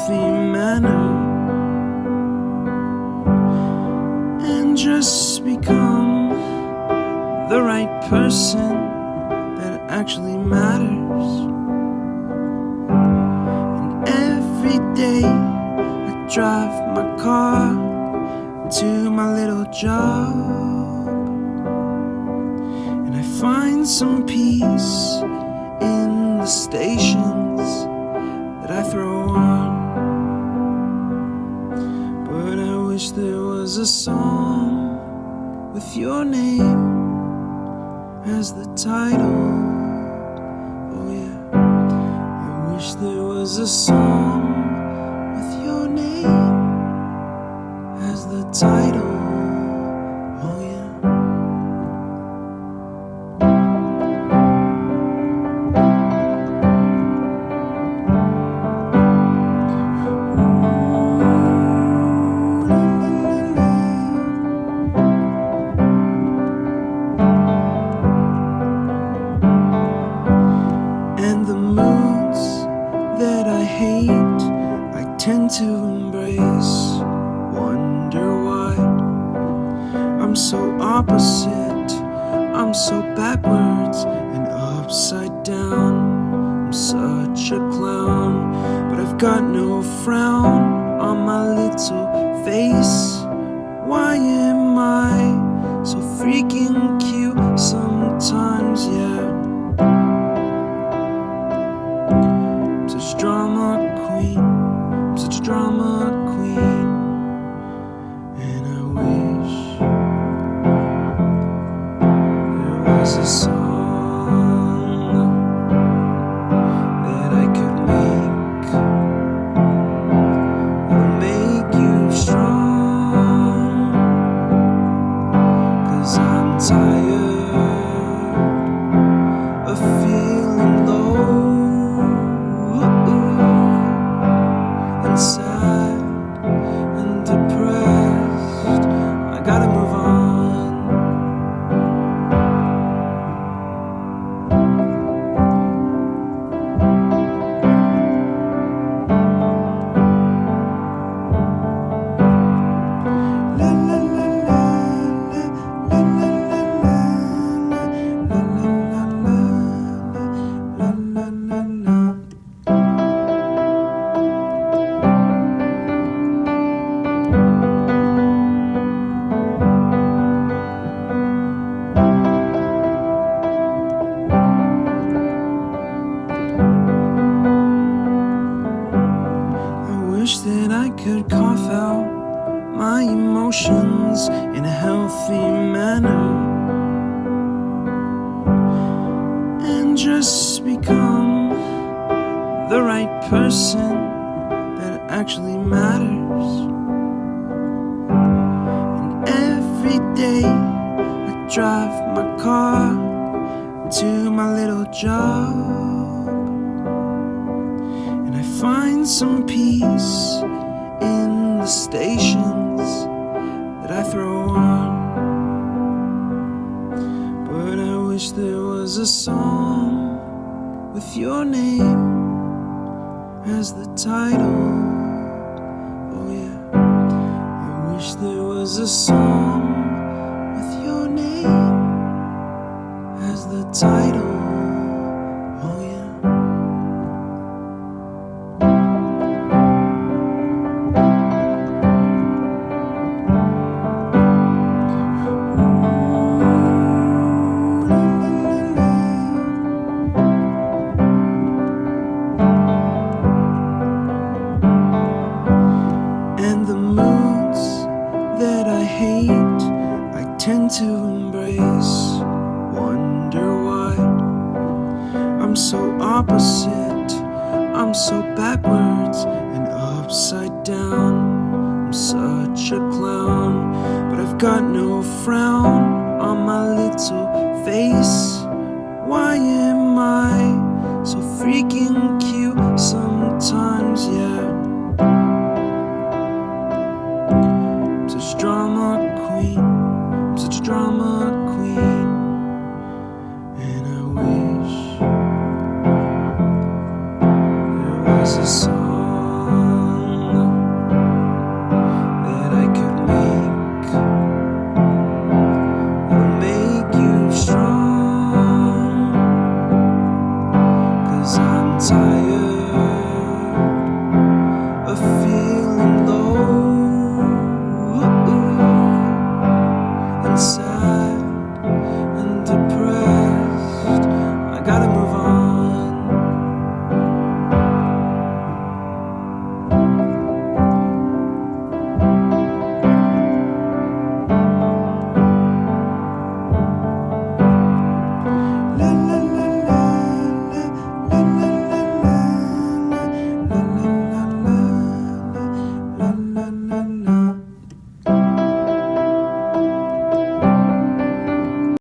healthy manner and just become the right person that actually matters. And every day I drive my car to my little job, and I find some peace in the stations that I throw on. But I wish there was a song with your name as the title. Oh yeah, I wish there was a song with your name as the title. Oh yeah. And the moods that I hate, I tend to embrace. Wonder why I'm so opposite, I'm so backwards and upside down. I'm such a clown, but I've got no frown on my little face. Why am I so freaking cute sometimes, yeah? I'm such a drama queen, I'm such a drama queen. And I wish there was a song that I could make that'll make you strong. 'Cause I'm tired of feeling low and sad and depressed. I gotta move on. La la la la la la la la la la la. I wish that I could cough out my emotions in a healthy manner and just become the right person that actually matters. And every day I drive my car to my little job, and I find some peace in the stations that I throw on. But I wish there was a song with your name as the title. Oh yeah, I wish there was a song with your name as the title. Oh yeah. And the moods that I hate, I tend to embrace. Wonder why I'm so opposite, I'm so backwards and upside down. I'm such a clown, but I've got no frown on my little face. Why am I so freaking cute sometimes, yeah?